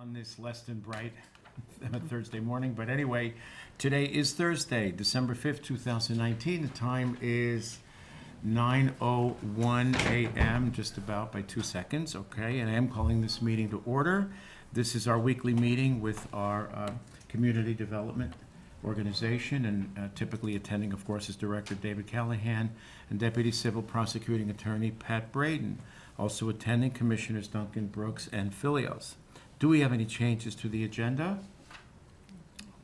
on this less than bright Thursday morning. But anyway, today is Thursday, December 5th, 2019. The time is 9:01 a.m., just about by 2 seconds, okay? And I am calling this meeting to order. This is our weekly meeting with our community development organization, and typically attending, of course, is Director David Callahan and Deputy Civil Prosecuting Attorney Pat Braden. Also attending Commissioners Duncan Brooks and Filios. Do we have any changes to the agenda?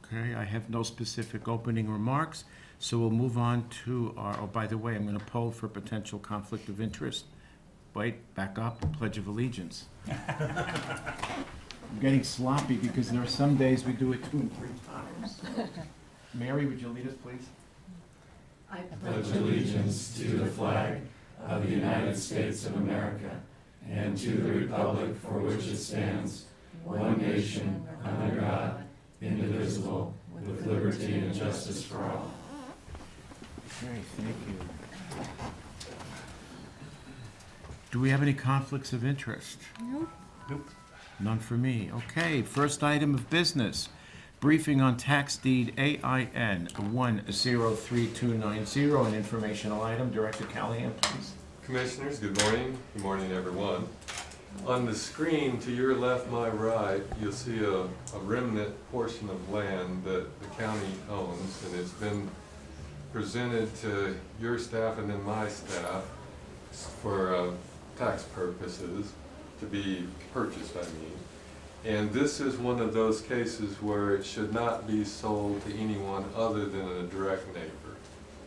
Okay, I have no specific opening remarks, so we'll move on to our, oh, by the way, I'm going to poll for potential conflict of interest. Wait, back up, Pledge of Allegiance. I'm getting sloppy because there are some days we do it 2 and 3 times. Mary, would you lead us, please? I pledge allegiance to the flag of the United States of America and to the republic for which it stands, one nation, under God, indivisible, with liberty and justice for all. Okay, thank you. Do we have any conflicts of interest? Nope. None for me. Okay, first item of business. Briefing on tax deed AIN 103290, an informational item. Director Callahan, please. Commissioners, good morning. Good morning, everyone. On the screen to your left, my right, you'll see a remnant portion of land that the county owns, and it's been presented to your staff and then my staff for tax purposes to be purchased, I mean. And this is one of those cases where it should not be sold to anyone other than a direct neighbor,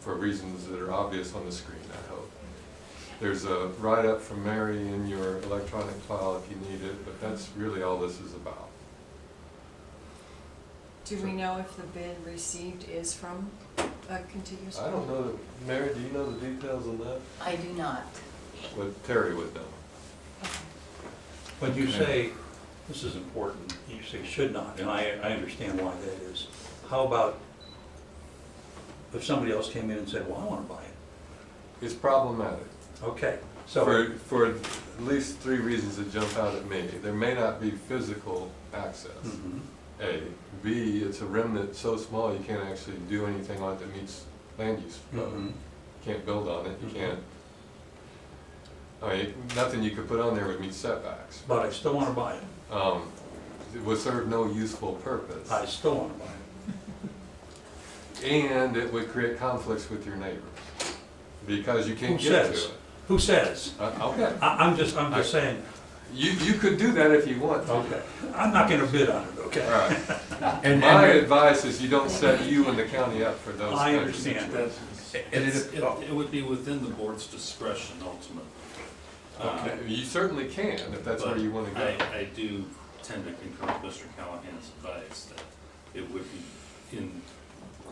for reasons that are obvious on the screen, I hope. There's a write-up from Mary in your electronic file if you need it, but that's really all this is about. Do we know if the bid received is from a contiguous? I don't know, Mary, do you know the details on that? I do not. What Terry would know. But you say, this is important, you say should not, and I understand why that is. How about if somebody else came in and said, well, I want to buy it? It's problematic. Okay, so. For at least 3 reasons that jump out at me. There may not be physical access. Mhm. A. B, it's a remnant so small you can't actually do anything on it that meets land use. Mhm. You can't build on it, you Mhm. can't. I mean, nothing you could put on there would meet setbacks. But I still want to buy it. It would serve no useful purpose. I still want to buy it. And it would create conflicts with your neighbors, because you can't Who get says? to it. Who says? Okay. I'm just saying, You could do that if you want to. okay. I'm not going to bid on it, okay? All right. And my advice is you don't set you and the county up for those. I kinds of understand. situations. It would be within the board's discretion ultimately. Okay, you certainly can if that's where But you want to go. I do tend to concur with Mr. Callahan's advice that it would be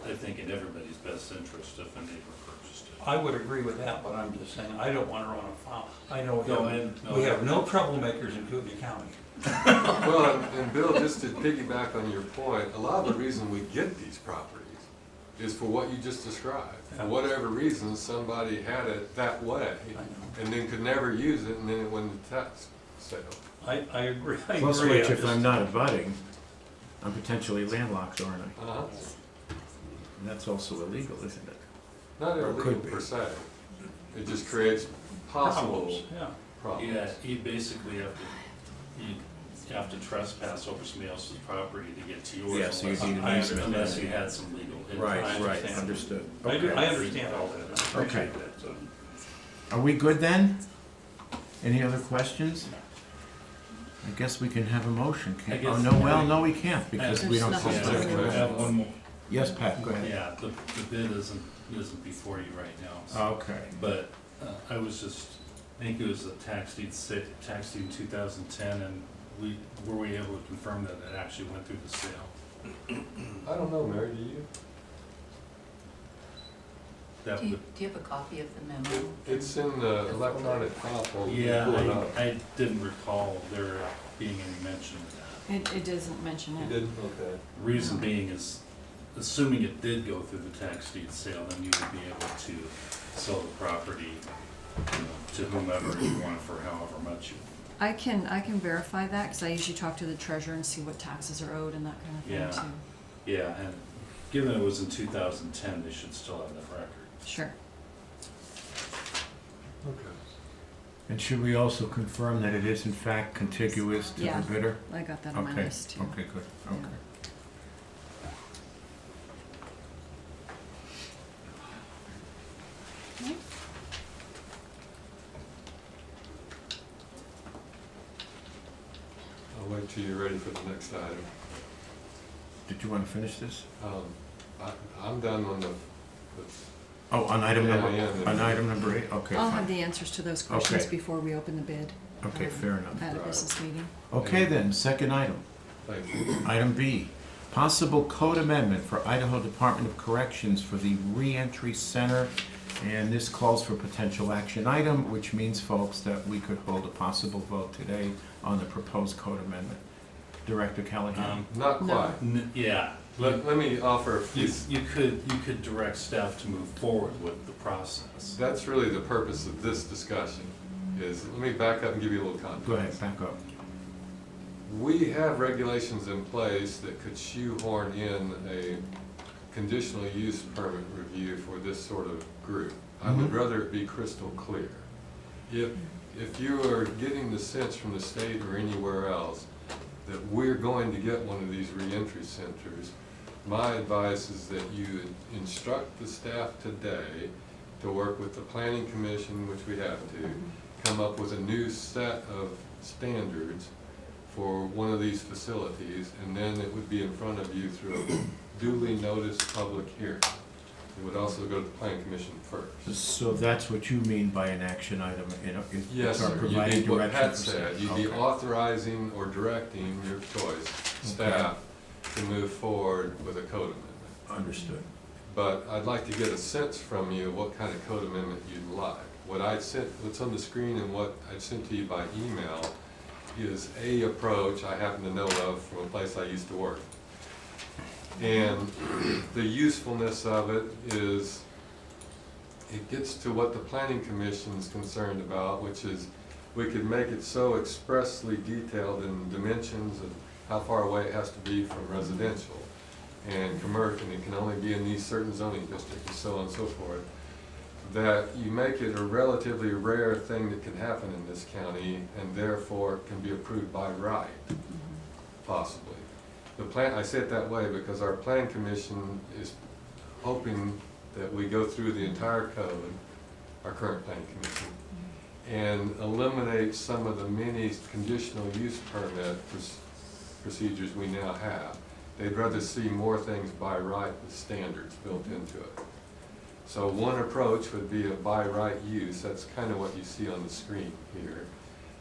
I think in everybody's best interest if a neighbor purchased it. I would agree with that, but I'm just saying, I don't want to run afoul. I know No, we have no troublemakers in Kootenai County. Well, and Bill, just to piggyback on your point, a lot of the reason we get these properties is for what you just described. For whatever reason, somebody had it that way and then could never use it, and then it went to tax sale. I agree. Plus, which, if I'm not abutting, I'm potentially landlocked, aren't I? Uh-huh. And that's also illegal, isn't it? Not Or it illegal could be. per se. It just creates possible Problems, yeah. problems. Yeah, you basically have to trespass over somebody else's property to get to yours. Yeah, so you need an unless- easement. Unless you had some legal interest. Right, I right, understand. understood. I Okay. understand all that. I appreciate Okay. that, so. Are we good then? Any other questions? I guess we can have a motion, I can't, guess- oh, no, well, no, we can't, because we don't. There's Yeah, nothing to I have one more. Yes, Pat, go ahead. Yeah, the bid isn't before you right now. so- Okay. But I think it was a tax deed 2010, and were we able to confirm that it actually went through the sale? I don't know, Mary, do you? That Do you would, have a copy of the memo? It's in the electronic file folder. yeah, Pull it up. I didn't recall there being any mention of that. It doesn't mention You it. didn't? Okay. Reason being is, assuming it did go through the tax deed sale, then you would be able to sell the property, to whomever you want for however much you I can verify that, because I usually talk to the treasurer and see what taxes are owed and that kind of thing Yeah. too. Yeah, and given it was in 2010, they should still have that record. Sure. Okay. And should we also confirm that it is in fact contiguous to Yeah. the bidder? I got that on my Okay, list too. okay, good, Yeah. okay. Okay. I'll wait till you're ready for the next item. Did you want to finish this? I'm done on the, Oh, on item Yeah, number, yeah. on item number 8, okay, I'll have fine. the answers to those questions Okay. before we open the bid. Okay, fair enough. At a Right. business meeting. Okay then, second item. thank you. Item B, possible code amendment for Idaho Department of Corrections for the reentry center. And this calls for potential action item, which means, folks, that we could hold a possible vote today on the proposed code amendment. Director Callahan? Not No. quite. Yeah. Let me offer a few. You could direct staff to move forward with the process. That's really the purpose of this discussion, is, let me back up and give you a little context. Go ahead, back up. We have regulations in place that could shoehorn in a conditional use permit review for this sort of group. I would Mhm. rather it be crystal clear. If you are getting the sense from the state or anywhere else that we're going to get one of these reentry centers, my advice is that you instruct the staff today to work with the planning commission, which we have to, come up with a new set of standards for one of these facilities, and then it would be in front of you through a duly noticed public hearing. It would also go to the planning commission first. So that's what you mean by an action item, Yes, it's our sir. providing You'd be, what direction Pat for said, staff. you'd be Okay. authorizing or directing your choice, staff, to move forward with a code amendment. Understood. But I'd like to get a sense from you what kind of code amendment you'd like. What I sent, what's on the screen and what I sent to you by email is a approach I happen to know of from a place I used to work. And the usefulness of it is, it gets to what the planning commission is concerned about, which is we could make it so expressly detailed in dimensions of how far away it has to be from residential and commercial, and it can only be in these certain zoning districts and so on and so forth, that you make it a relatively rare thing that can happen in this county and therefore can be approved by right, possibly. The plan, I say it that way because our plan commission is hoping that we go through the entire code, our current plan commission, and eliminate some of the many conditional use permit procedures we now have. They'd rather see more things by right with standards built into it. So one approach would be a by right use. That's kind of what you see on the screen here.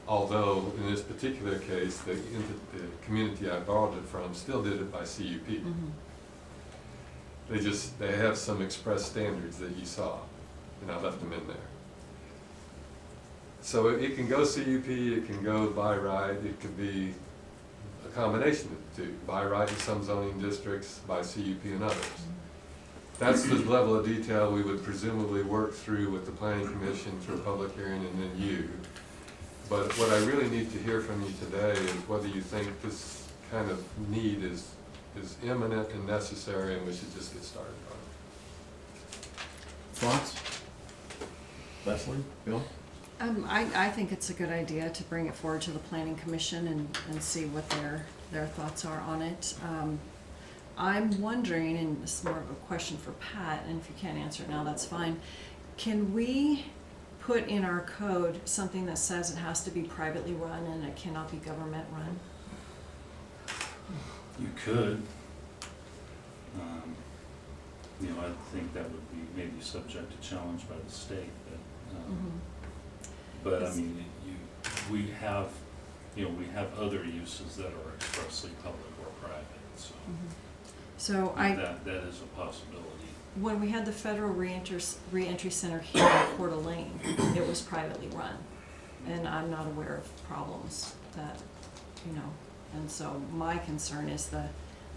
Although in this particular case, the community I borrowed it from still did it by CUP. They have some express standards that you saw, and I left them in there. So it can go CUP, it can go by right, it could be a combination of the two, by right in some zoning districts, by CUP in others. That's the level of detail we would presumably work through with the planning commission through a public hearing and then you. But what I really need to hear from you today is whether you think this kind of need is imminent and necessary and we should just get started on it. Thoughts? Leslie, Bill? I think it's a good idea to bring it forward to the planning commission and see what their thoughts are on it. I'm wondering, and this is more of a question for Pat, and if you can't answer it now, that's fine. Can we put in our code something that says it has to be privately run and it cannot be government run? You could. I think that would be maybe subject to challenge by the state, but I mean, we have other uses that are expressly public or private, so So that is a possibility. when we had the federal reentry center here in Coeur d'Alene, it was privately run. And I'm not aware of problems that, and so my concern is the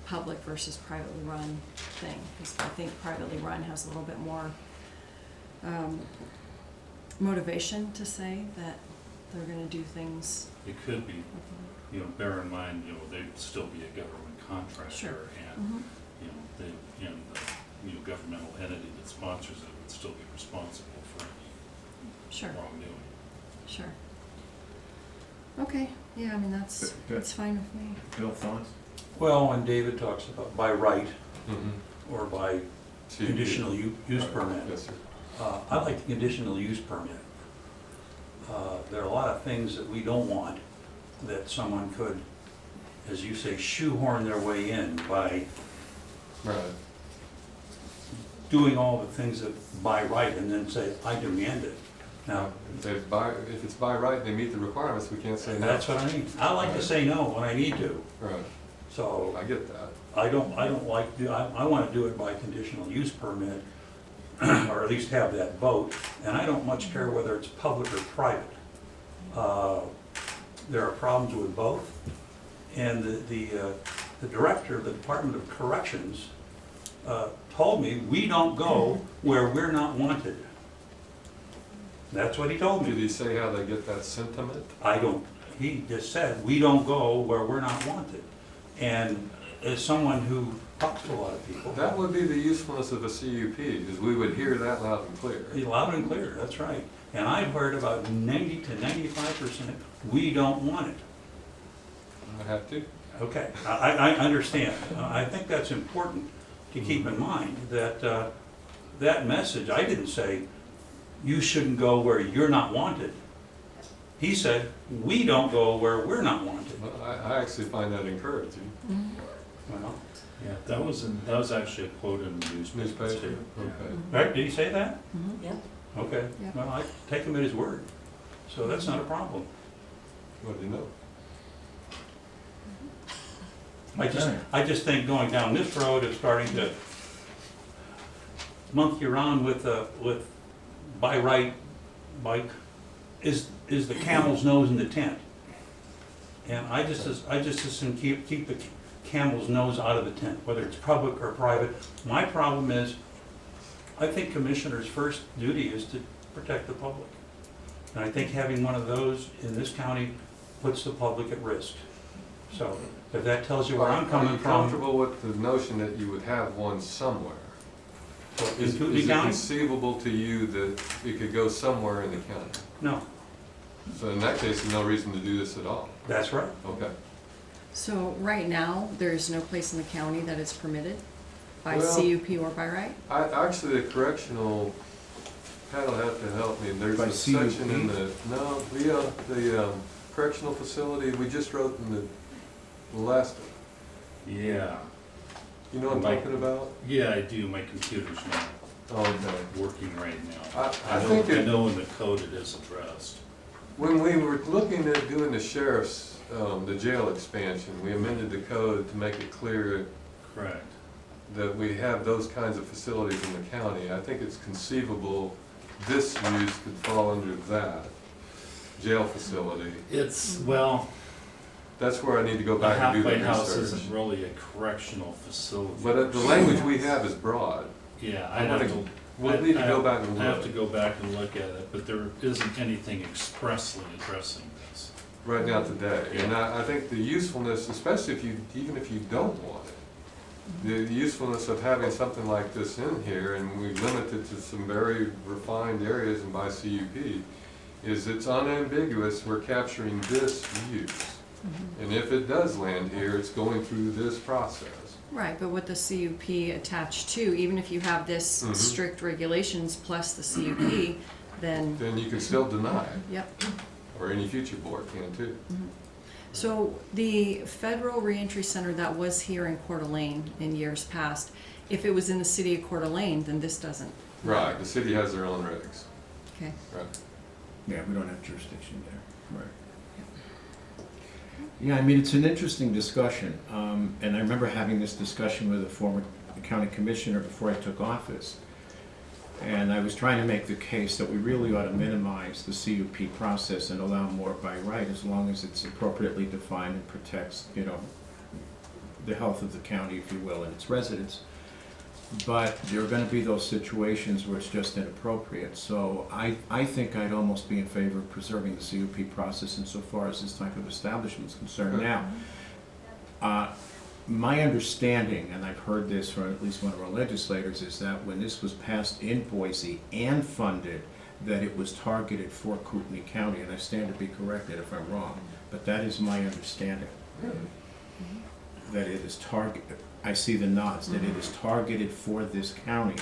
public versus privately run thing. Because I think privately run has a little bit more motivation to say that they're gonna do things. It could be, you know, bear in mind, you know, they'd still be a government contractor. Sure. And, Mhm. you know, they, and the, you know, governmental entity that sponsors it would still be responsible for Sure, any wrongdoing. sure. Okay, yeah, I mean, Good. that's fine with me. Bill, thoughts? Well, when David talks about by right Mhm. or by CUP. conditional use permit, Yes, sir. I like the conditional use permit. There are a lot of things that we don't want that someone could, as you say, shoehorn their way in by Right. doing all the things that by right and then say, I demand it. Now, If it's by right, they meet the requirements, we can't say no. that's what I mean. I like to say no when I need to, Right, so I get that. I don't like, I want to do it by conditional use permit, or at least have that vote, and I don't much care whether it's public or private. There are problems with both, and the director of the Department of Corrections told me, we don't go where we're not wanted. That's what he told Did me. he say how they get that sentiment? I don't, he just said, we don't go where we're not wanted. And as someone who talks to a lot of people, That would be the usefulness of a CUP, is we would hear that loud and clear. loud and clear, that's right. And I've heard about 90 to 95%, we don't want it. I have to. Okay, I understand. I think that's important to keep in mind, that that message, I didn't say, you shouldn't go where you're not wanted. He said, we don't go where we're not wanted. Well, I actually find that encouraging. Well, Yeah, that was actually a quote in the newspaper Newspaper, too. Yeah. okay. right, did he say that? Mhm. Yeah. Okay, Yeah. well, I take him at his word, so that's not a problem. What do you know? I just think going down this road is starting to monkey around with by right, is the camel's nose in the tent. And I just as soon keep the camel's nose out of the tent, whether it's public or private. My problem is, I think commissioner's first duty is to protect the public. And I think having one of those in this county puts the public at risk. So, if that tells you where I'm Are coming you from. comfortable with the notion that you would have one somewhere? In Is Kootenai it County? conceivable to you that it could go somewhere in the county? No, So in that case, there's no reason to do this at all. that's right. Okay. So right now, there's no place in the county that is permitted by Well- CUP or by right? Actually, the correctional, Pat will have to help me, there's By a section in CUP? the correctional facility, we just wrote in the last, Yeah, you know what I'm talking about? yeah, I do. My computer's not Okay. working right now. I think I it, know in the code it is addressed. when we were looking at doing the sheriff's, the jail expansion, we amended the code to make it clear Correct. that we have those kinds of facilities in the county. I think it's conceivable this use could fall under that jail facility. It's, well, That's where I need to go a back and do the halfway house research. isn't really a correctional facility. But the language we have is broad. Yeah, I I'd have wanna- to. We'll need to go back and I have to look. go back and look at it, but there isn't anything expressly addressing this. Right now today. And I think the usefulness, especially if you, even if you don't want it, the usefulness of having something like this in here, and we limit it to some very refined areas and by CUP, is it's unambiguous, we're capturing this use. And if it does land here, it's going through this process. Right, but with the CUP attached to, even if you have this Mhm. strict regulations plus the CUP, then, Then you can still deny, yep. or any future board can too. So the Federal Reentry Center that was here in Coeur d'Alene in years past, if it was in the city of Coeur d'Alene, then this doesn't. Right, the city has their own regs, Okay. right? Yeah, we don't have jurisdiction there. Right. Yeah, I mean, it's an interesting discussion, and I remember having this discussion with a former county commissioner before I took office. And I was trying to make the case that we really ought to minimize the CUP process and allow more by right, as long as it's appropriately defined and protects, the health of the county, if you will, and its residents. but there are gonna be those situations where it's just inappropriate. So I think I'd almost be in favor of preserving the CUP process insofar as this type of establishment is concerned. Now, my understanding, and I've heard this from at least one of our legislators, is that when this was passed in Boise and funded, that it was targeted for Kootenai County, and I stand to be corrected if I'm wrong, but that is my understanding. That it is I see the nods, that it is targeted for this county.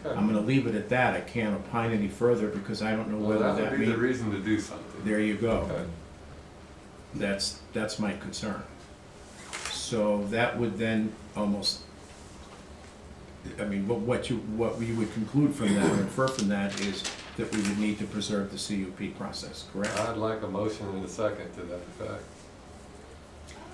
Okay. I'm gonna leave it at that. I can't opine any further because I don't know Well, whether that that would be the means. reason to do something. There you go. Okay. That's my concern. So that would then almost, I mean, what you would conclude from that or infer from that is that we would need to preserve the CUP process, correct? I'd like a motion and a second to that effect.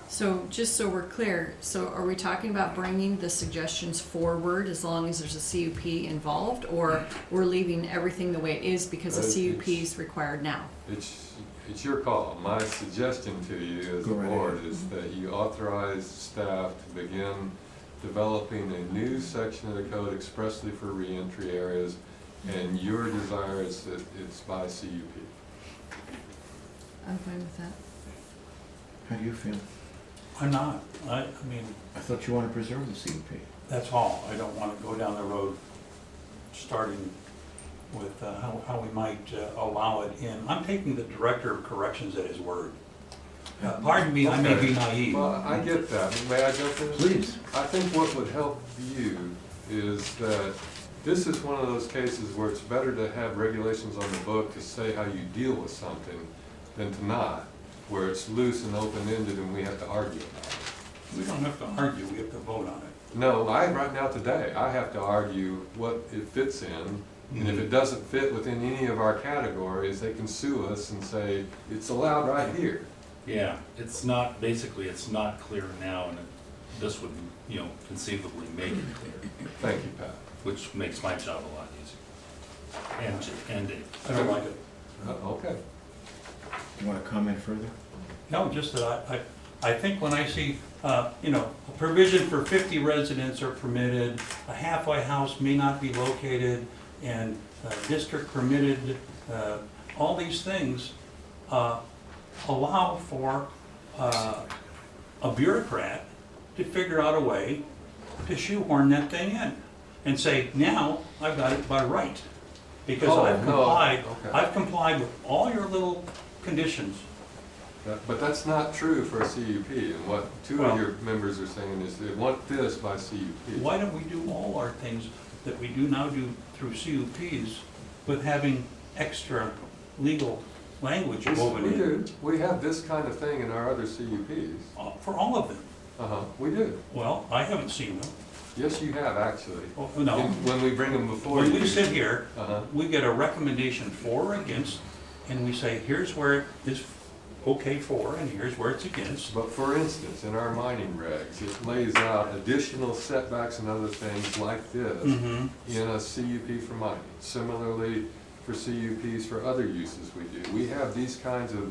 So just so we're clear, so are we talking about bringing the suggestions forward as long as there's a CUP involved, or we're leaving everything the way it is because a CUP is required now? It's your call. My suggestion to you as a Go right board ahead. is that you authorize staff to begin developing a new section of the code expressly for reentry areas, and your desire is that it's by CUP. I'm fine with that. How do you feel? I'm not, I mean, I thought you wanted to preserve the CUP. that's all. I don't want to go down the road starting with how we might allow it in. I'm taking the Director of Corrections at his word. Pardon me, I may be naive. Well, I get that. May I jump in? Please. I think what would help you is that this is one of those cases where it's better to have regulations on the book to say how you deal with something than to not, where it's loose and open-ended and we have to argue about it. We don't have to argue, we have to vote on it. No, right now today, I have to argue what it fits in, and if it doesn't fit within any of our categories, they can sue us and say, it's allowed right here. Yeah, it's not, basically, it's not clear now, and this would, conceivably make it clear, Thank you, Pat. which makes my job a lot easier. And Dave. I don't like it. Okay. You want to comment further? No, just that I think when I see, a provision for 50 residents are permitted, a halfway house may not be located, and district permitted, all these things allow for a bureaucrat to figure out a way to shoehorn that thing in and say, now I've got it by right. Because Oh, I've no, complied, okay. I've complied with all your little conditions. But that's not true for a CUP, and what two Well- of your members are saying is they want this by CUP. Why don't we do all our things that we do now do through CUPs with having extra legal language woven We in? do. We have this kind of thing in our other CUPs. For all of them. We do. Well, I haven't seen them. Yes, you have, actually. Oh, no. When we bring them before you. When we sit here, Uh-huh. we get a recommendation for or against, and we say, here's where it is okay for, and here's where it's against. But for instance, in our mining regs, it lays out additional setbacks and other things like this Mm-hmm. in a CUP for mining. Similarly, for CUPs for other uses we do. We have these kinds of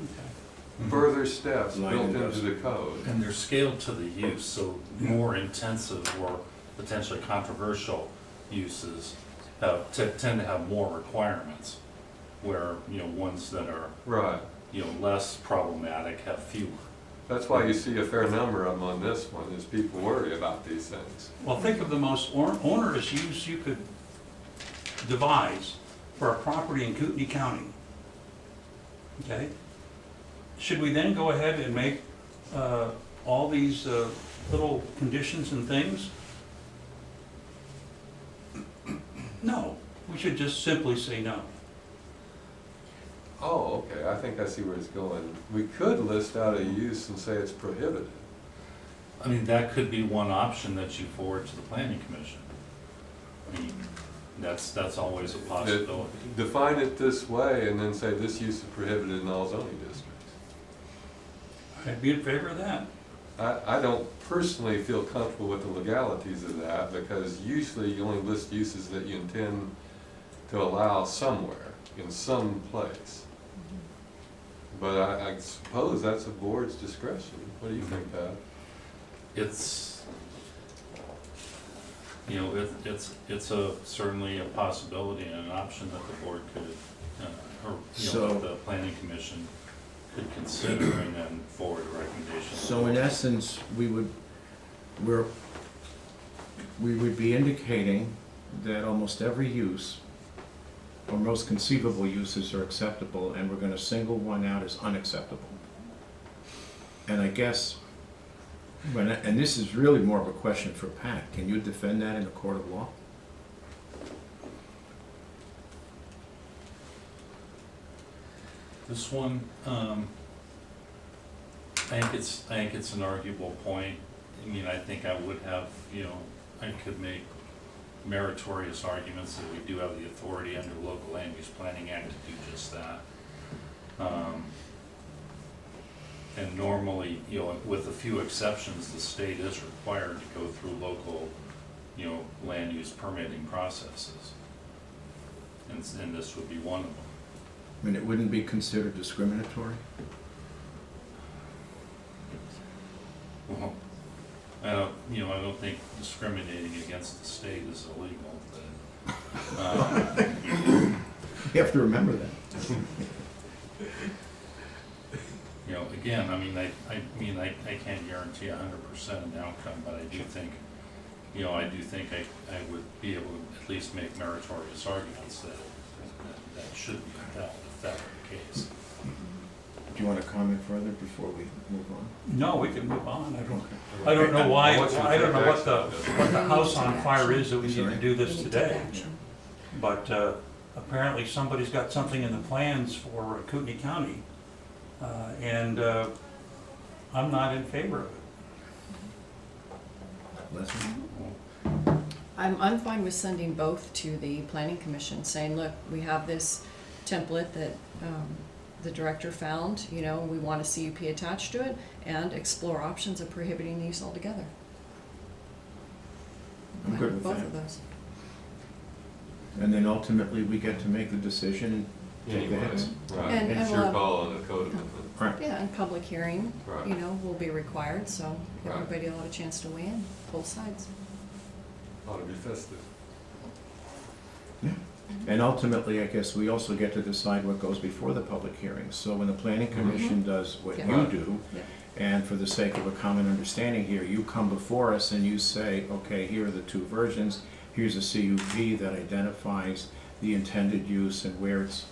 further steps Light built into industrial. the code. And they're scaled to the use, so more intensive or potentially controversial uses tend to have more requirements, where, ones that are, Right. less problematic have fewer. That's why you see a fair number of them on this one, is people worry about these things. Well, think of the most onerous use you could devise for a property in Kootenai County. Okay? Should we then go ahead and make all these little conditions and things? No, we should just simply say no. Oh, okay, I think I see where it's going. We could list out a use and say it's prohibited. I mean, that could be one option that you forward to the planning commission. I mean, that's always a possibility. Define it this way and then say this use is prohibited in all zoning districts. I'd be in favor of that. I don't personally feel comfortable with the legalities of that, because usually you only list uses that you intend to allow somewhere, in some place. But I suppose that's a board's discretion. What do you think, Pat? It's, you know, it's certainly a possibility and an option that the board could, or, you know, that the planning commission could consider and then forward a recommendation. So in essence, we would be indicating that almost every use, or most conceivable uses, are acceptable, and we're gonna single one out as unacceptable. And I guess, and this is really more of a question for Pat, can you defend that in a court of law? This one, I think it's an arguable point. I mean, I think I would have, you know, I could make meritorious arguments that we do have the authority under Local Land Use Planning Act to do just that. And normally, you know, with a few exceptions, the state is required to go through local, you know, land use permitting processes. And this would be one of them. I mean, it wouldn't be considered discriminatory? Well, I don't think discriminating against the state is illegal, but, You have to remember that. you know, again, I can't guarantee 100% of the outcome, but I do think I would be able to at least make meritorious arguments that should be upheld if that were the case. Do you want to comment further before we move on? No, we can move on. I don't know why, I don't know what the house on fire is that we need to do this today. But apparently somebody's got something in the plans for Kootenai County, and I'm not in favor of it. Leslie? I'm fine with sending both to the planning commission, saying, look, we have this template that the director found, you know, we want a CUP attached to it, and explore options of prohibiting the use altogether. I'm good with Both that. of those. And then ultimately, we get to make the decision and take the Anyway, hits. right, And it's we'll your have- call on the code amendment. Right. Yeah, and public hearing, Right. you know, will be required, so Right. everybody will have a chance to weigh in, both sides. Ought to be festive. Yeah. And ultimately, I guess we also get to decide what goes before the public hearing. So when the planning commission does what Yeah. you Right. do, Yeah. and for the sake of a common understanding here, you come before us and you say, okay, here are the two versions. Here's a CUP that identifies the intended use and where it's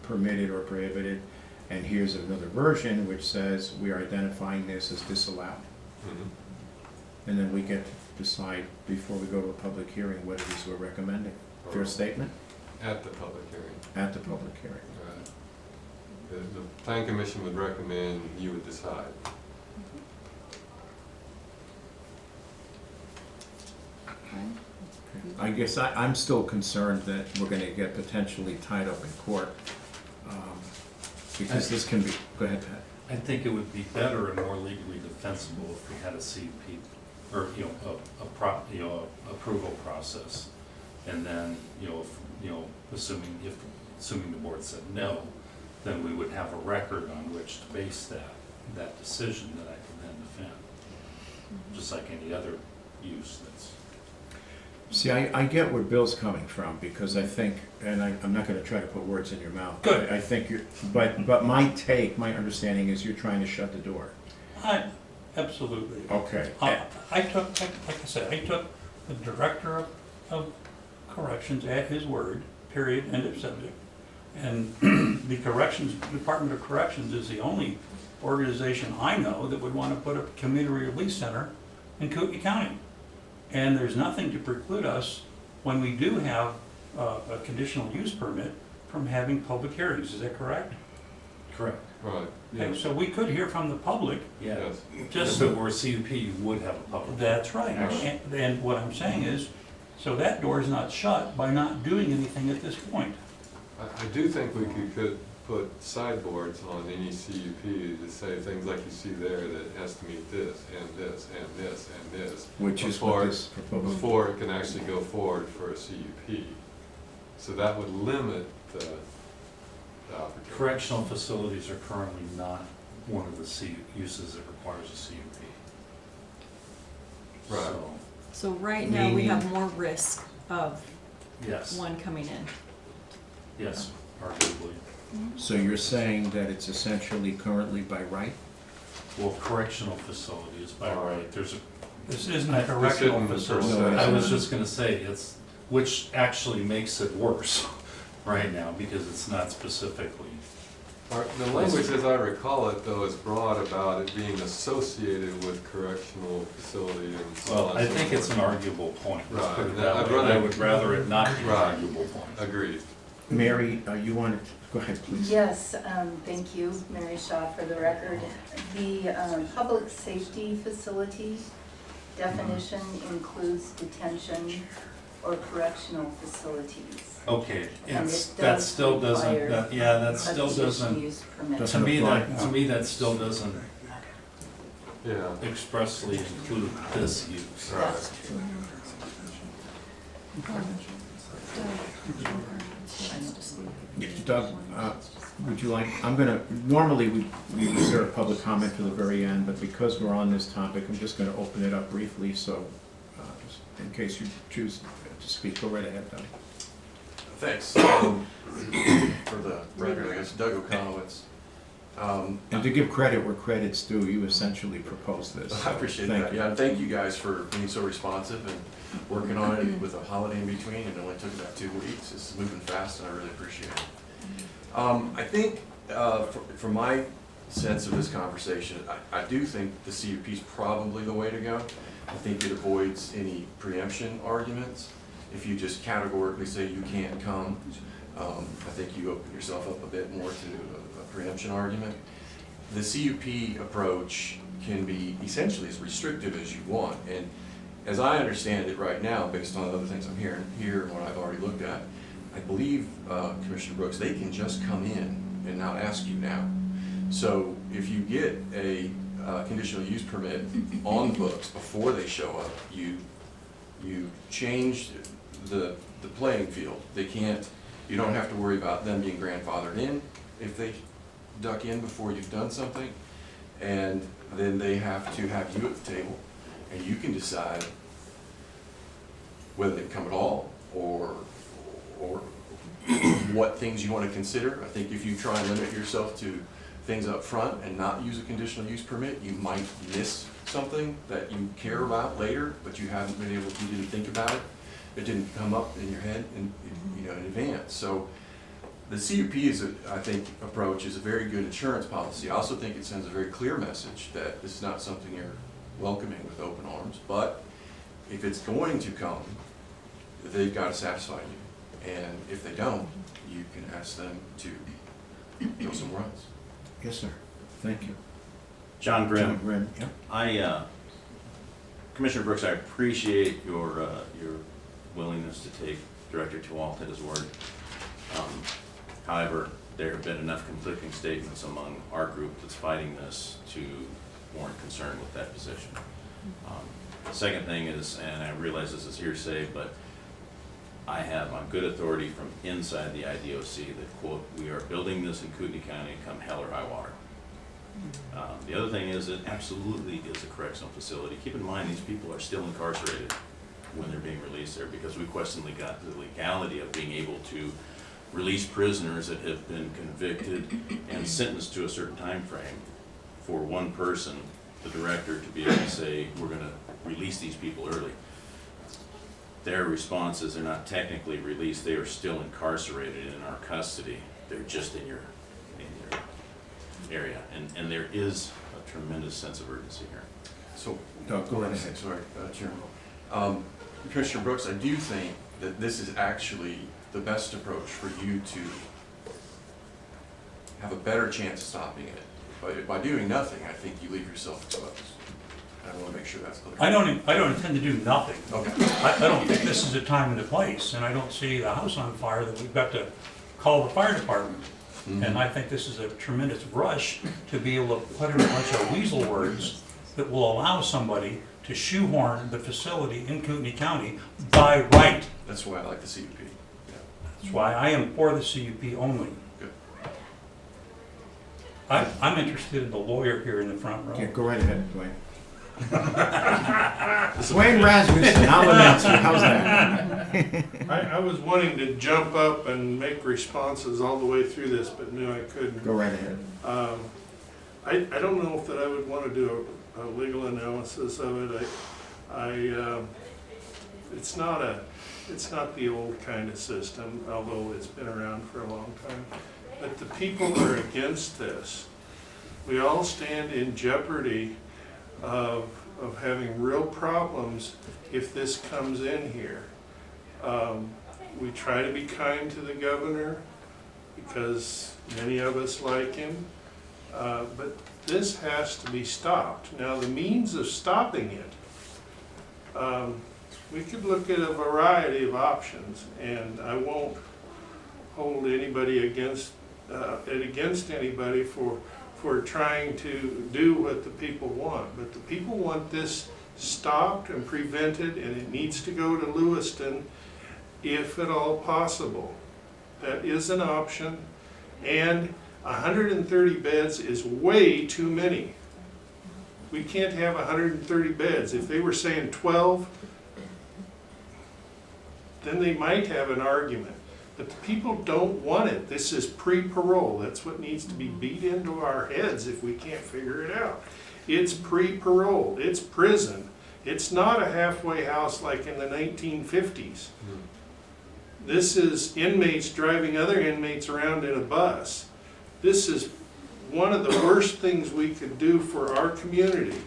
permitted or prohibited. And here's another version which says we are identifying this as disallowed. Mhm. And then we get to decide before we go to a public hearing what it is we're recommending. Fair Right. statement? At the public hearing. At the public hearing. Right. The plan commission would recommend, you would decide. Fine? I guess I'm still concerned that we're gonna get potentially tied up in court. Because this can be, go ahead, Pat. I think it would be better and more legally defensible if we had a CUP, or, you know, approval process. And then, assuming the board said no, then we would have a record on which to base that decision that I can then defend. Just like any other use that's. See, I get where Bill's coming from, because I think, and I'm not gonna try to put words in your mouth. Good. I think but my understanding is you're trying to shut the door. Absolutely. Okay. I took, like I said, I took the director of corrections at his word, period, end of subject. And the Department of Corrections is the only organization I know that would want to put a community release center in Kootenai County. And there's nothing to preclude us, when we do have a conditional use permit, from having public hearings. Is that correct? Correct. Right, Okay, yes, so we could hear from the public, Yeah. yes. just. If it were a CUP, you would have a public. That's right. Yes. And what I'm saying is, so that door is not shut by not doing anything at this point. I do think we could put sideboards on any CUP to say things like you see there, that it has to meet this, and this, and this, and this. Which is what this proposal. Before it can actually go forward for a CUP. So that would limit the opportunity. Correctional facilities are currently not one of the uses that requires a CUP. Right. So, So right now, we Meaning- have more risk of Yes, one coming in. yes, arguably. So you're saying that it's essentially currently by right? Well, correctional facility is by right, there's a, This isn't a correctional isn't the facility. No, it I was isn't. just gonna say, it's, which actually makes it worse right now, because it's not specifically. The language, as I recall it, though, is broad about it being associated with correctional facility and so on. Well, I and so think it's an forth. arguable point, let's Right, put it and that I'd way, and I rather- would rather it not be an Right. arguable point. Agreed. Mary, you wanted, go ahead, please. Yes, thank you, Mary Shaw, for the record. The public safety facility definition includes detention or correctional facilities. Okay, And it's, it that does still doesn't, require that, yeah, that A still conditional doesn't, use permit. Doesn't to me, apply. that still doesn't Yeah. expressly include this use. Right. Doug, would you like, I'm gonna, normally we reserve public comment for the very end, but because we're on this topic, I'm just gonna open it up briefly, so just in case you choose to speak, go right ahead, Doug. Thanks. For the record, I guess Doug O'Conowitz. And to give credit where credit's due, you essentially proposed this. I appreciate Thank that. you. Yeah, and thank you guys for being so responsive and working on it with a holiday in between. It only took about 2 weeks. It's moving fast, and I really appreciate it. I think, from my sense of this conversation, I do think the CUP is probably the way to go. I think it avoids any preemption arguments. If you just categorically say you can't come, I think you open yourself up a bit more to a preemption argument. The CUP approach can be essentially as restrictive as you want, and as I understand it right now, based on other things I'm hearing here and what I've already looked at, I believe, Commissioner Brooks, they can just come in and not ask you now. So if you get a conditional use permit on the books before they show up, you change the playing field. They can't, you don't have to worry about them being grandfathered in if they duck in before you've done something. And then they have to have you at the table, and you can decide whether they come at all or what things you want to consider. I think if you try and limit yourself to things up front and not use a conditional use permit, you might miss something that you care about later, but you haven't been able to, you didn't think about it. It didn't come up in your head in advance. So the CUP I think, approach is a very good insurance policy. I also think it sends a very clear message that this is not something you're welcoming with open arms, but if it's going to come, they've got to satisfy you. And if they don't, you can ask them to go somewhere else. Yes, sir. Thank you. John Grimm. John Grimm, yeah. Commissioner Brooks, I appreciate your willingness to take Director Tewalt at his word. However, there have been enough conflicting statements among our group that's fighting this to warrant concern with that position. The second thing is, and I realize this is hearsay, but I have on good authority from inside the IDOC that, quote, we are building this in Kootenai County come hell or high water. The other thing is it absolutely is a correctional facility. Keep in mind, these people are still incarcerated when they're being released there, because we question the legality of being able to release prisoners that have been convicted and sentenced to a certain time frame for one person, the director, to be able to say, we're going to release these people early. Their response is they're not technically released, they are still incarcerated in our custody. They're just in your area. And there is a tremendous sense of urgency here. So, Doug, go right ahead. sorry, Chairman. Commissioner Brooks, I do think that this is actually the best approach for you to have a better chance of stopping it. By doing nothing, I think you leave yourself exposed. I want to make sure that's clear. I don't intend to do nothing. Okay. I don't think this is the time and the place, and I don't see the house on fire that we've got to call the fire department. And I think this is a tremendous rush to be able to put in a bunch of weasel words that will allow somebody to shoehorn the facility in Kootenai County by right. That's why I like the CUP. Yeah. That's why I am for the CUP only. Good. I'm interested in the lawyer here in the front row. Yeah, go right ahead, Dwayne. Wayne Rasmussen, I'll announce you, how's that? I was wanting to jump up and make responses all the way through this, but knew I couldn't. Go right ahead. I don't know if that I would want to do a legal analysis of it. It's not the old kind of system, although it's been around for a long time. But the people are against this. We all stand in jeopardy of having real problems if this comes in here. We try to be kind to the governor because many of us like him, but this has to be stopped. Now, the means of stopping it, we could look at a variety of options, and I won't hold anybody against anybody for trying to do what the people want. But the people want this stopped and prevented, and it needs to go to Lewiston if at all possible. That is an option, and 130 beds is way too many. We can't have 130 beds. If they were saying 12, then they might have an argument. But the people don't want it. This is pre-parole. That's what needs to be beat into our heads if we can't figure it out. It's pre-parole. It's prison. It's not a halfway house like in the 1950s. This is inmates driving other inmates around in a bus. This is one of the worst things we could do for our community.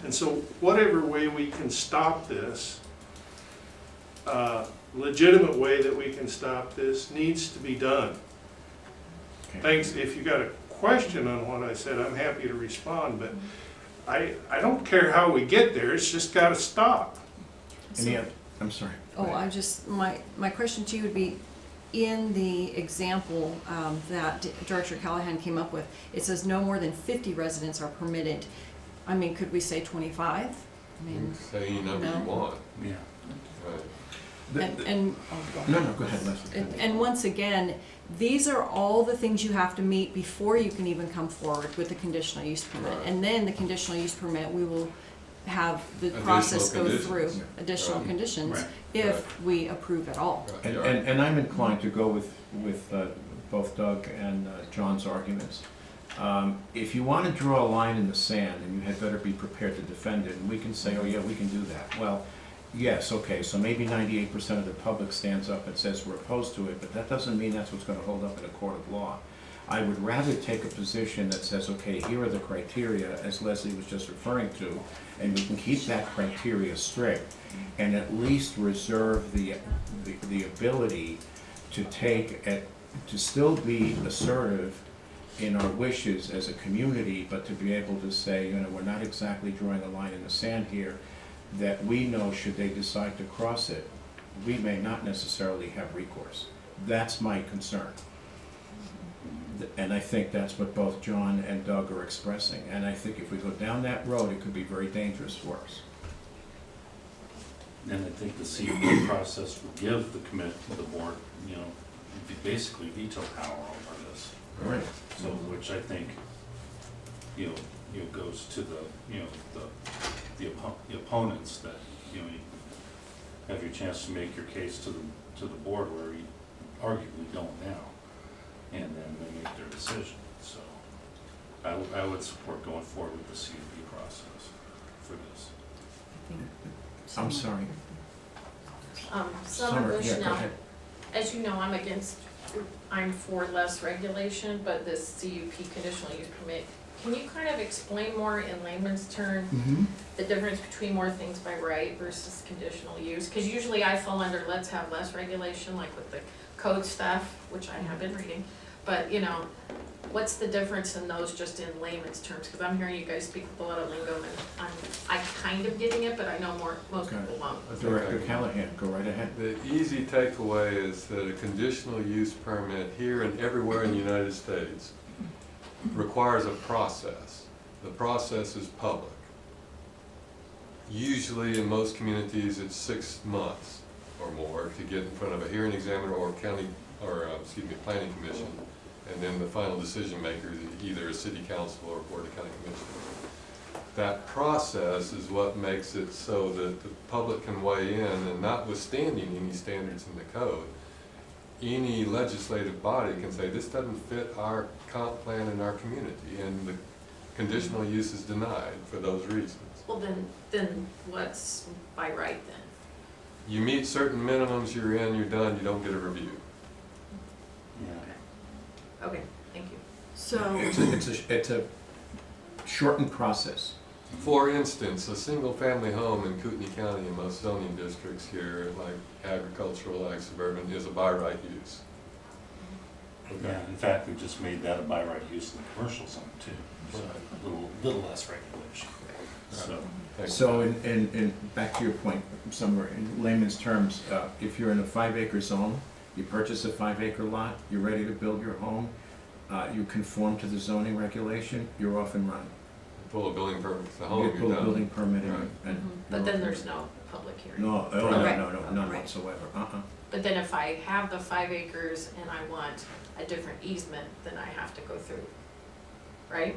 And so whatever way we can stop this, legitimate way that we can stop this, needs to be done. Okay. Thanks. If you got a question on what I said, I'm happy to respond, but I don't care how we get there, it's just got to stop. Any other, I'm sorry. Oh, my question to you would be, in the example that Director Callahan came up with, it says no more than 50 residents are permitted. I mean, could we say 25? I mean, Say any number you no. want. Yeah. Right. and No, go ahead, Leslie. And once again, these are all the things you have to meet before you can even come forward with the conditional use permit. Right. And then the conditional use permit, we will have the Additional process go through conditions. additional Right. conditions Right. if we approve at all. Right. And I'm inclined to go with both Doug and John's arguments. If you want to draw a line in the sand, and you had better be prepared to defend it, and we can say, oh yeah, we can do that. Well, yes, okay, so maybe 98% of the public stands up and says we're opposed to it, but that doesn't mean that's what's going to hold up in a court of law. I would rather take a position that says, okay, here are the criteria, as Leslie was just referring to, and we can keep that criteria strict, and at least reserve the ability to to still be assertive in our wishes as a community, but to be able to say, you know, we're not exactly drawing a line in the sand here, that we know should they decide to cross it, we may not necessarily have recourse. That's my concern. And I think that's what both John and Doug are expressing. And I think if we go down that road, it could be very dangerous for us. And I think the CUP process would give the board, you know, basically veto power over this. Right. So, which I think, you know, goes to the, you know, the opponents that, you know, you have your chance to make your case to the board where you arguably don't now, and then they make their decision. So, I would support going forward with the CUP process for this. I'm sorry. Summer Bush yeah, go now, ahead. as you know, I'm for less regulation, but this CUP conditional use permit, can you kind of explain more in layman's terms the difference between more things by right versus conditional use? Because usually I fall under let's have less regulation, like with the code stuff, which I have been reading, but you know, what's the difference in those just in layman's terms? Because I'm hearing you guys speak with a lot of lingo, and I'm kind of getting it, but I know most people won't. Director Callahan, go right ahead. The easy takeaway is that a conditional use permit here and everywhere in the United States requires a process. The process is public. Usually in most communities it's 6 months or more to get in front of a hearing examiner or planning commission, and then the final decision maker is either a city council or board of county commissioners. that process is what makes it so that the public can weigh in, and notwithstanding any standards in the code, any legislative body can say, this doesn't fit our comp plan in our community, and the conditional use is denied for those reasons. Well, then what's by right then? You meet certain minimums, you're in, you're done, you don't get a review. Okay, thank you. So, It's a shortened process. For instance, a single-family home in Kootenai County in most zoning districts here, like agricultural, ag suburban, is a by right use. Yeah, in fact, we just made that a by right use in the commercial zone too, so a little less regulation. So in back to your point, somewhere in layman's terms, if you're in a 5-acre zone, you purchase a 5-acre lot, you're ready to build your home, you conform to the zoning regulation, you're off and running. Pull a building permit for the You home, pull you're a done. building permit Right. and. But then there's no public hearing. No, oh, Right. no, none Right. whatsoever, But then if I have the 5 acres and I want a different easement, then I have to go through, right?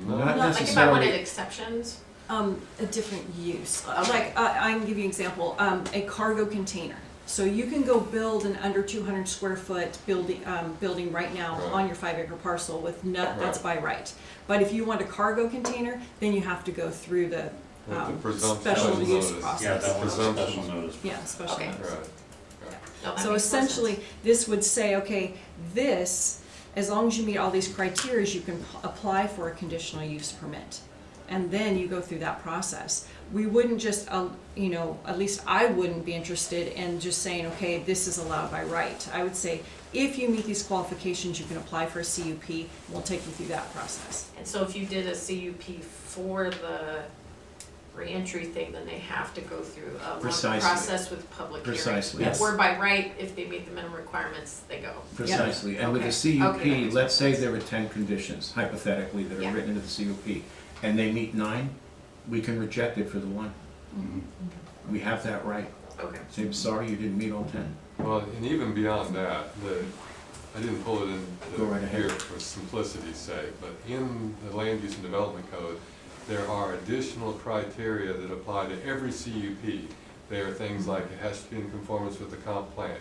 No. Not Like if I wanted necessarily. exceptions, a different use. Okay. Like, I can give you an example, a cargo container. So you can go build an under 200 square foot building right now Right. on your 5-acre parcel with that's by Right. right. But if you want a cargo container, then you have to go through the With the presumption special of use notice. process. Yeah, that was a Presumption. special notice. Yeah, special Okay. notice. Right. no, that So makes more essentially, sense. this would say, okay, this, as long as you meet all these criteria, you can apply for a conditional use permit. And then you go through that process. We wouldn't just, at least I wouldn't be interested in just saying, okay, this is allowed by right. I would say, if you meet these qualifications, you can apply for a CUP. We'll take you through that process. And so if you did a CUP for the reentry thing, then they have to go through a long Precisely. process with public hearing. Precisely. But Yes. Or by right, if they meet the minimum requirements, they go. Precisely, and with Okay. a CUP, Okay, that makes let's say sense. there were 10 conditions, hypothetically, that are Yeah. written into the CUP, and they meet 9, we can reject it for the 1. We have that right. Okay. Say, I'm sorry, you didn't meet all 10. Well, and even beyond that, I didn't pull it Go right in ahead. here for simplicity's sake, but in the Land Use and Development Code, there are additional criteria that apply to every CUP. They are things like it has to be in conformance with the comp plan.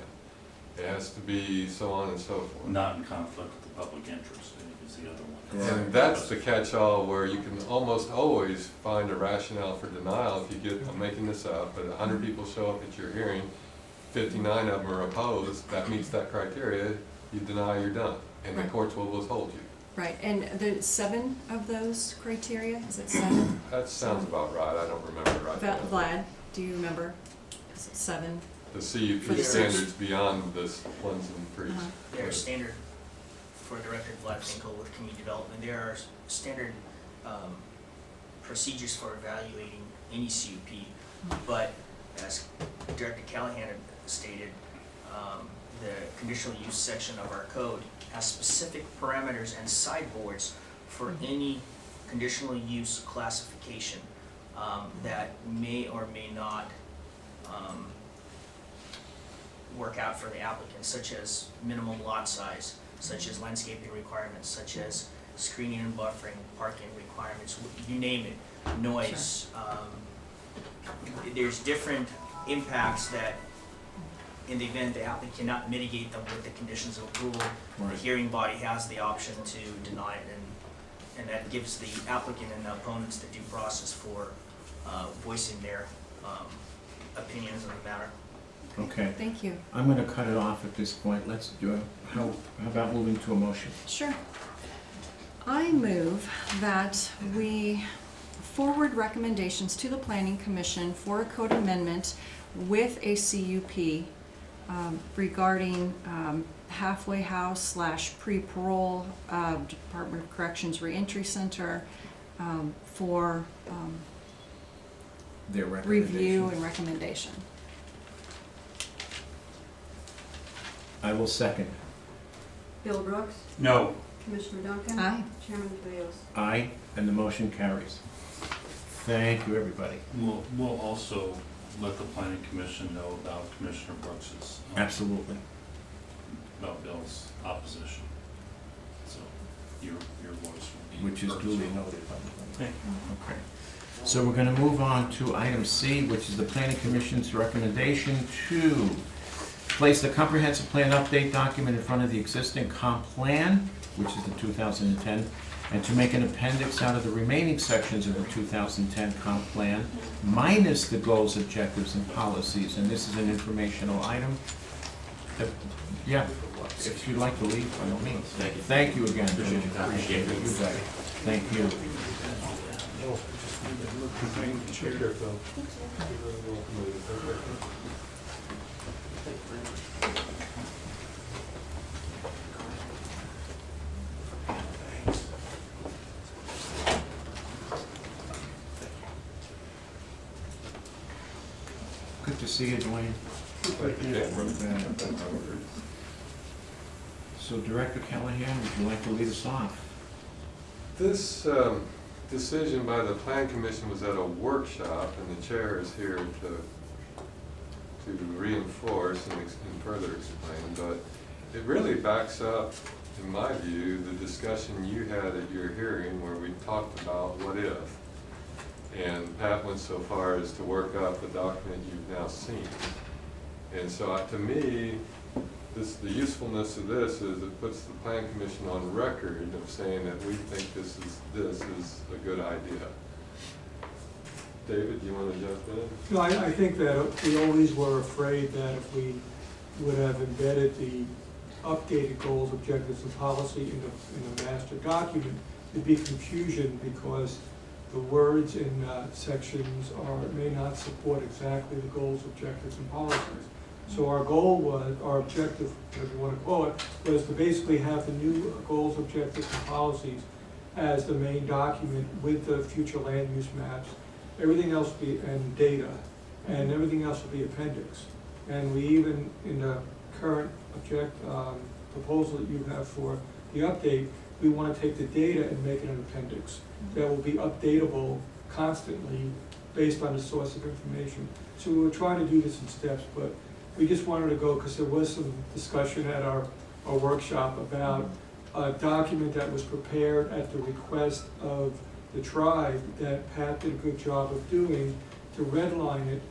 It has to be so on and so forth. Not in conflict with the public interest, I think is the other one. Right. And that's the catch-all where you can almost always find a rationale for denial if you get, I'm making this up, but 100 people show up at your hearing, 59 of them are opposed, that meets that criteria, you deny, you're done, and the Right. courts will withhold you. Right, and there's 7 of those criteria, is it 7? That sounds about right, I don't remember right now. Vlad, do you remember? Is it 7? The For CUP the standards beyond this ones and threes. Uh-huh. There are standard, for the record, Vlad Finkel with community development, there are standard procedures for evaluating any CUP, but as Director Callahan had stated, the conditional use section of our code has specific parameters and sideboards for any conditional use classification that may or may not work out for the applicant, such as minimum lot size, such as landscaping requirements, such as screening and buffering, parking requirements, you name it, noise. There's different impacts that, in the event the applicant cannot mitigate them with the conditions of approval, the Right. hearing body has the option to deny it, and that gives the applicant and the opponents the due process for voicing their opinions on the matter. Okay, Thank you. I'm gonna cut it off at this point. Let's do how about moving to a motion? Sure. I move that we forward recommendations to the Planning Commission for a code amendment with a CUP regarding halfway house / pre-parole Department of Corrections Reentry Center for Their review recommendations. and recommendation. I will second. Bill Brooks, No, Commissioner Duncan. Aye. Chairman Rios. Aye, and the motion carries. Thank you, everybody. We'll also let the planning commission know about Commissioner Brooks's. Absolutely. About Bill's opposition. So your voice will be. Which is heard. duly noted by the way. Okay. Okay. So we're gonna move on to item C, which is the planning commission's recommendation to place the comprehensive plan update document in front of the existing comp plan, which is the 2010, and to make an appendix out of the remaining sections of the 2010 comp plan, minus the goals, objectives, and policies. And this is an informational item. Yeah, if you'd like to leave, by all means. Thank you. Thank you again. Appreciate your time. Appreciate it. You bet. Thank you. Good to see you, Dwayne. So Director Callahan, would you like to lead us off? This decision by the Plan Commission was at a workshop, and the chair is here to reinforce and further explain, but it really backs up, in my view, the discussion you had at your hearing where we talked about what if. And Pat went so far as to work up the document you've now seen. And so to me, the usefulness of this is it puts the Plan Commission on record of saying that we think this is a good idea. David, do you want to jump in? No, I think that we always were afraid that if we would have embedded the updated goals, objectives, and policy in the master document, there'd be confusion because the words in sections may not support exactly the goals, objectives, and policies. So our goal was, our objective, whatever you want to call it, was to basically have the new goals, objectives, and policies as the main document with the future land use maps. Everything else will be, and data, and everything else will be appendix. And we even, in the current proposal that you have for the update, we want to take the data and make it an appendix that will be updatable constantly based on the source of information. So we were trying to do this in steps, but we just wanted to go, because there was some discussion at our workshop about a document that was prepared at the request of the tribe that Pat did a good job of doing to redline it,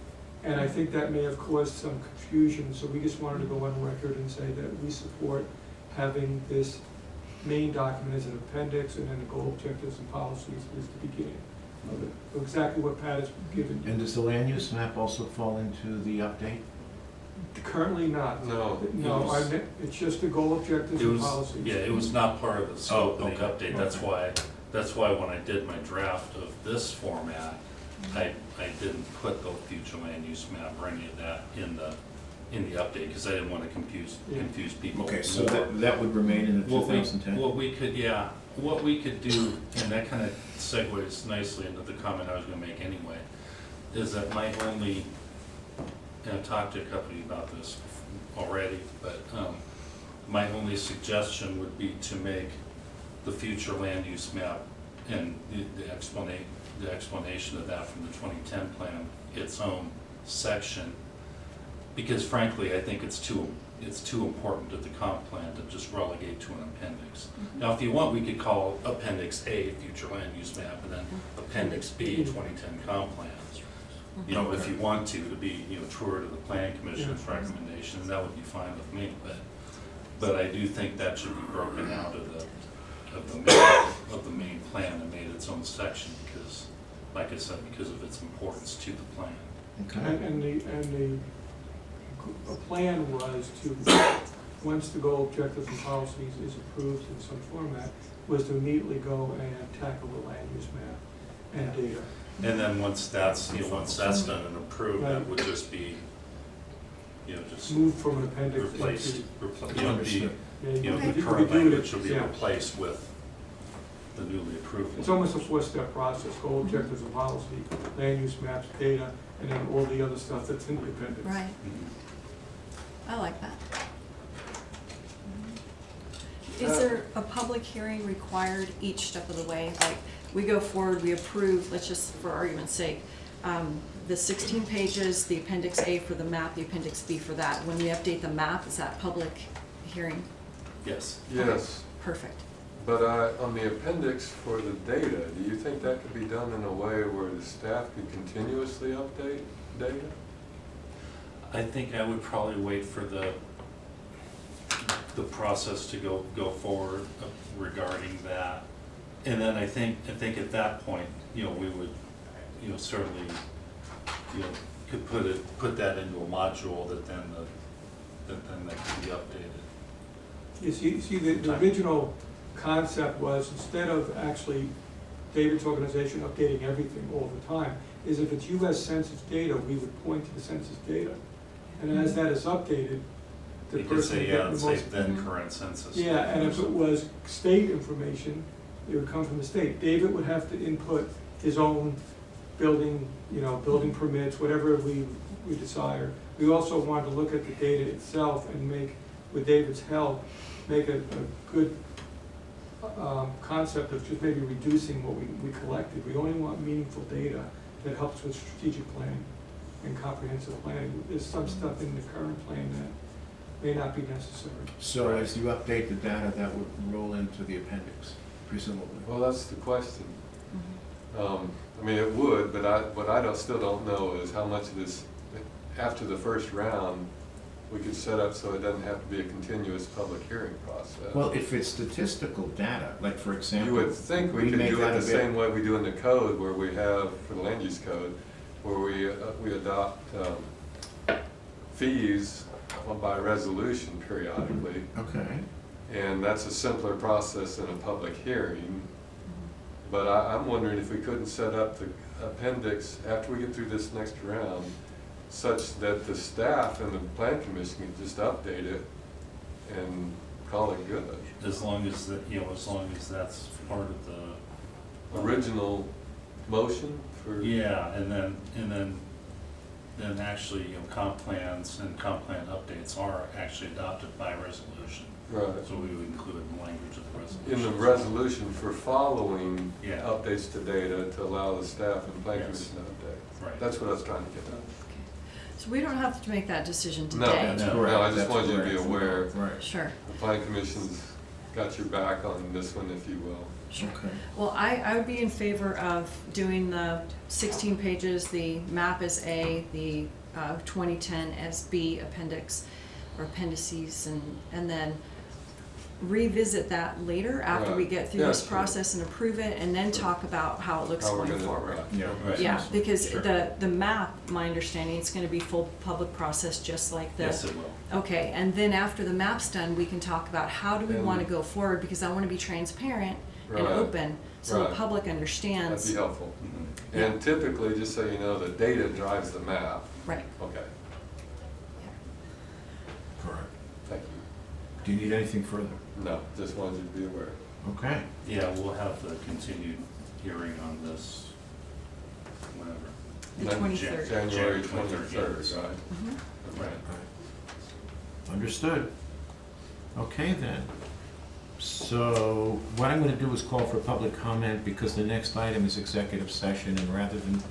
and I think that may have caused some confusion, so we just wanted to go on record and say that we support having this main document as an appendix, and then the goal, objectives, and policies is the beginning of it. So exactly what Pat has given you. And does the land use map also fall into the update? Currently not. No. No, it's just the goal, objectives, It and was, policies. yeah, it was not part of the scope of the okay. update, that's why when I did my draft of this format, I didn't put the future land use map or any of that in the update, because I didn't want to confuse people. Okay, so more. that would remain in the 2010? What we could do, and that kind of segues nicely into the comment I was gonna make anyway, is that my only, and I've talked to a couple of you about this already, but my only suggestion would be to make the future land use map and the explanation of that from the 2010 plan its own section, because frankly, I think it's too important to the comp plan to just relegate to an appendix. Now, if you want, we could call Appendix A future land use map, and then Appendix B 2010 comp plan. You know, if you want to be, you know, truer to the Planning Commission's recommendation, that would be fine with me. But I do think that should be broken out of the main plan and made its own section, because, like I said, because of its importance to the plan. Okay. And the plan was to, once the goal, objectives, and policies is approved in some format, was to immediately go and tackle the land use map and data. And then once that's done and approved, that Right. would just be, you know, just Move from an appendix replaced, into. you know, Understood. Yeah, the you could current do it, language will be yeah. replaced with the newly approved. It's almost a four-step process: goal, objectives, and policy, land use maps, data, and then all the other stuff that's in the appendix. Right, Mhm. I like that. Is there a public hearing required each step of the way? Like, we go forward, we approve, let's just, for argument's sake, the 16 pages, the Appendix A for the map, the Appendix B for that. When we update the map, is that public hearing? Yes. Yes. Perfect. But on the appendix for the data, do you think that could be done in a way where the staff could continuously update data? I think I would probably wait for the process to go forward regarding that. And then I think at that point, we would, certainly, could put that into a module that then that can be updated. You see, the original concept was, instead of actually David's organization updating everything all the time, is if it's US Census data, we would point to the census data. And as that is updated, the You could person say, would get yeah, the say most. then current census. Yeah, and if it was state information, it would come from the state. David would have to input his own building, building permits, whatever we desire. We also wanted to look at the data itself and make, with David's help, make a good concept of just maybe reducing what we collected. We only want meaningful data that helps with strategic planning and comprehensive planning. There's some stuff in the current plan that may not be necessary. So as you update the data, that would roll into the appendix, presumably? Well, that's the question. I mean, it would, but what I still don't know is how much of this, after the first round, we could set up so it doesn't have to be a continuous public hearing process. Well, if it's statistical data, like for example. You would think we could make do that it a the bit- same way we do in the code, where we have, for the land use code, where we adopt fees by resolution periodically. Okay. And that's a simpler process than a public hearing. But I'm wondering if we couldn't set up the appendix after we get through this next round, such that the staff and the plan commission can just update it and call it good. As long as that's part of the Original motion for. Yeah, and then actually, comp plans and comp plan updates are actually adopted by resolution. Right. So we would include the language of the resolution. In the resolution for following Yeah. updates to data to allow the staff and plan Yes. commission to update. Right. That's what I was trying to get at. So we don't have to make that decision No, today. no, I just That's wanted you to be correct. aware. Right. Sure. The plan commission's got your back on this one, if you will. Okay. Well, I would be in favor of doing the 16 pages, the map as A, the 2010 as B appendix, or appendices, and then revisit that later after we Right. get through Yeah, this sure. process and approve it, and then talk about how it looks How we're going gonna- forward. right. Yeah. Right. Yeah, because Sure. the map, my understanding, it's gonna be full public process, just like the. Yes, it will. Okay, and then after the map's done, we can talk about how do we And- wanna go forward, because I wanna be transparent and Right. open, so the Right. public That'd understands. be helpful. Mhm. And typically, just so you know, the data drives the map. Right. Okay, Correct. thank you. Do you need anything further? No, just wanted you to be aware. Okay. Yeah, we'll have the continued hearing on this whenever. The Jan- 23rd. January Jan- 23rd, 23rd, yeah. right? Mhm. Right. Understood. Okay then. So what I'm going to do is call for public comment, because the next item is executive session, and rather than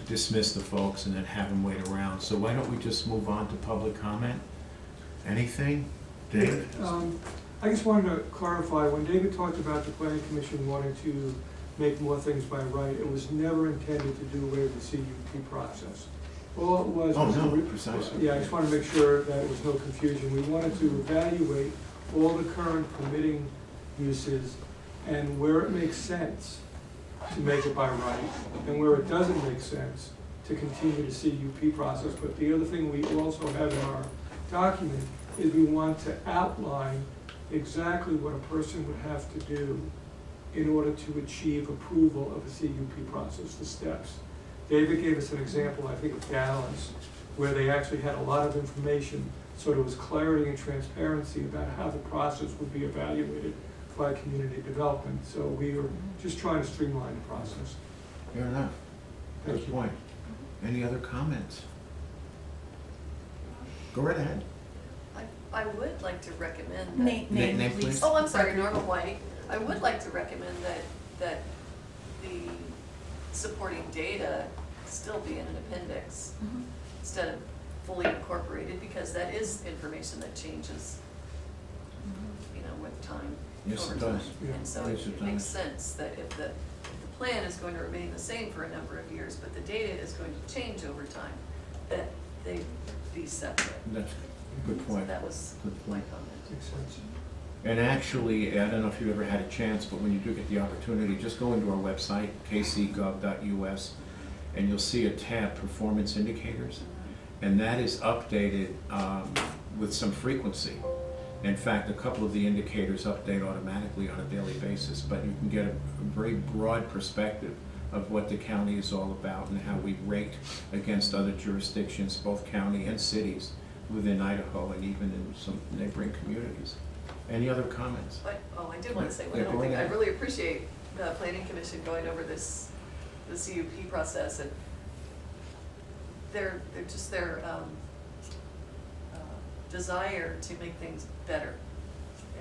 dismiss the folks and then have them wait around, so why don't we just move on to public comment? Anything? Dave? I just wanted to clarify, when David talked about the planning commission wanting to make more things by right, it was never intended to do away with the CUP process. All it was. Oh, was no, to precisely. Yeah, I just wanted to make sure that there was no confusion. We wanted to evaluate all the current permitting uses and where it makes sense to make it by right, and where it doesn't make sense to continue the CUP process. But the other thing we also have in our document is we want to outline exactly what a person would have to do in order to achieve approval of the CUP process, the steps. David gave us an example, I think of Dallas, where they actually had a lot of information, so there was clarity and transparency about how the process would be evaluated by community development. So we were just trying to streamline the process. Fair enough. Thank Good you. point. Any other comments? Go right ahead. I would like to recommend that. Name, Name, please. please. Oh, I'm sorry, Norma White. I would like to recommend that the supporting data still be in an appendix Mhm. instead of fully incorporated, because that is information that changes, with time. Yes, over it time. does. Yeah. And so Yes, it it makes does. sense that if the plan is going to remain the same for a number of years, but the data is going to change over time, that they be separate. That's a good So point. that was Good my point. comment. Makes sense. And actually, I don't know if you've ever had a chance, but when you do get the opportunity, just go into our website, kcgov.us, and you'll see a tab, Performance Indicators, and that is updated with some frequency. In fact, a couple of the indicators update automatically on a daily basis, but you can get a very broad perspective of what the county is all about and how we rate against other jurisdictions, both county and cities within Idaho and even in some neighboring communities. Any other comments? But, I did want to say one Yeah, other go thing. I ahead. really appreciate the planning commission going over the CUP process, and their desire to make things better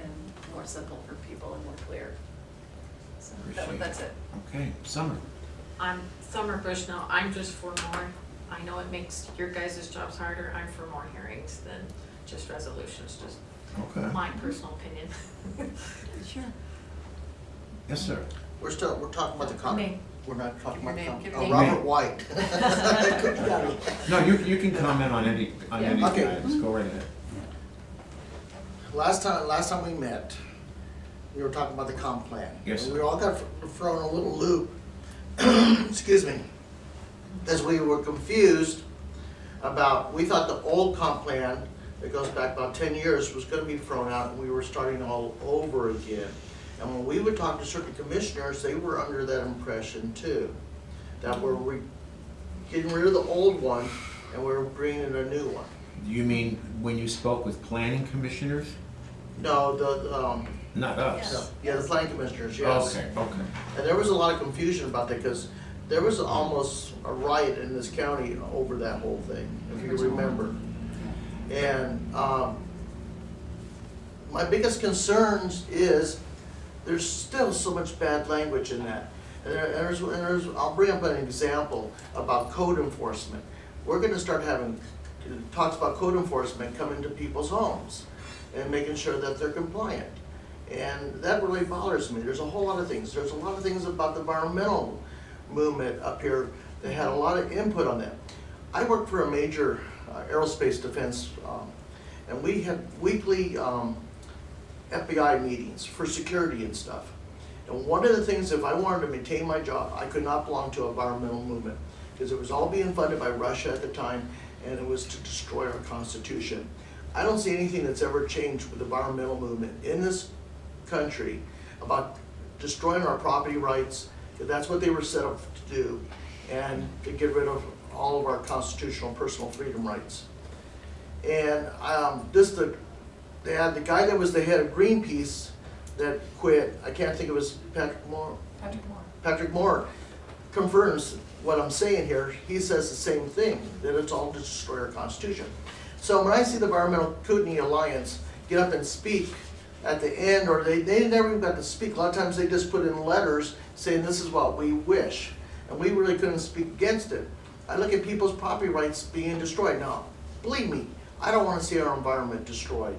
and more simple for people and more clear. So Appreciate that's it. it. Okay, Summer. I'm Summer Bushnell, I'm just for more, I know it makes your guys' jobs harder, I'm for more hearings than just resolutions, just Okay. my personal opinion. Sure. Yes, sir. We're talking about the con, Name. we're not talking about Give your name. Robert White. Cook County. No, you can comment on any Yeah. Okay. items. Go right ahead. Last time we met, we were talking about the comp plan. Yes, And sir. we all got thrown a little loop, excuse me, as we were confused about, we thought the old comp plan, that goes back about 10 years, was gonna be thrown out, and we were starting all over again. And when we would talk to certain commissioners, they were under that impression too, that we're getting rid of the old one, and we're bringing in a new one. You mean when you spoke with planning commissioners? No, Not us. no, yeah, the planning commissioners, yes. Okay, okay. And there was a lot of confusion about that, because there was almost a riot in this county over that whole thing, if you remember. And my biggest concerns is, there's still so much bad language in that. And there's, I'll bring up an example about code enforcement. We're gonna start having, talks about code enforcement coming to people's homes and making sure that they're compliant. And that really bothers me. There's a whole lot of things. There's a lot of things about the environmental movement up here that had a lot of input on that. I work for a major aerospace defense, and we have weekly FBI meetings for security and stuff. And one of the things, if I wanted to maintain my job, I could not belong to an environmental movement, because it was all being funded by Russia at the time, and it was to destroy our Constitution. I don't see anything that's ever changed with the environmental movement in this country about destroying our property rights, because that's what they were set up to do, and to get rid of all of our constitutional personal freedom rights. And they had the guy that was the head of Greenpeace that quit, I can't think of his, Patrick Moore confirms what I'm saying here. He says the same thing, that it's all to destroy our Constitution. So when I see the Environmental Kootenai Alliance get up and speak at the end, or they never even got to speak, a lot of times they just put in letters saying this is what we wish, and we really couldn't speak against it. I look at people's property rights being destroyed. Now, believe me, I don't want to see our environment destroyed,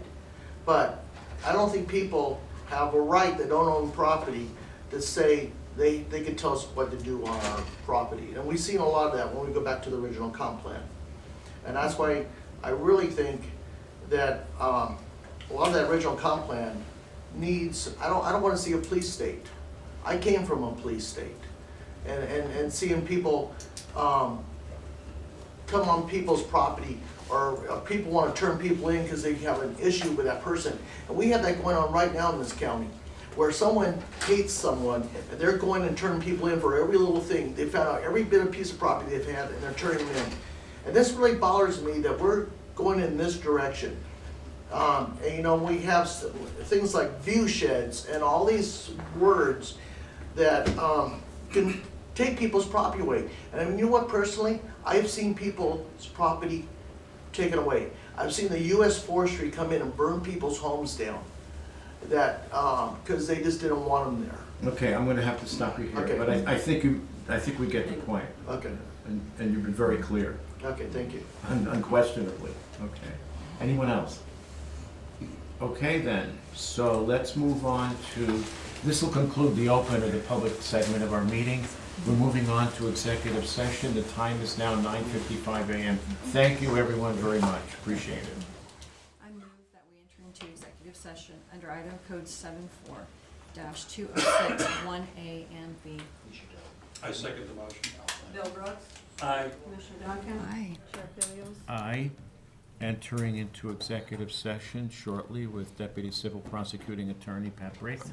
but I don't think people have a right that don't own property to say they can tell us what to do on our property. And we've seen a lot of that when we go back to the original comp plan. And that's why I really think that a lot of that original comp plan needs, I don't want to see a police state. I came from a police state. And seeing people come on people's property, or people want to turn people in because they have an issue with that person. And we have that going on right now in this county, where someone hates someone, and they're going and turning people in for every little thing. They found out every bit of piece of property they've had, and they're turning them in. And this really bothers me that we're going in this direction. And you know, we have things like view sheds and all these words that can take people's property away. And I mean, you know what, personally, I've seen people's property taken away. I've seen the U.S. Forestry come in and burn people's homes down, that because they just didn't want them there. Okay, I'm gonna have to stop you here, Okay. but I think we get the point, Okay, and you've been very clear, okay, thank you. unquestionably. Okay. Anyone else? Okay then, so let's move on to, this will conclude the open of the public segment of our meeting. We're moving on to executive session. The time is now 9:55 a.m. Thank you everyone very much, appreciate it. I move that we enter into executive session under Idaho Code 74-206-1A and B. I second the motion. Bill Brooks, Aye. Commissioner Duncan, Aye. Sheriff Bilios. Aye. Entering into executive session shortly with Deputy Civil Prosecuting Attorney Pat Brayton.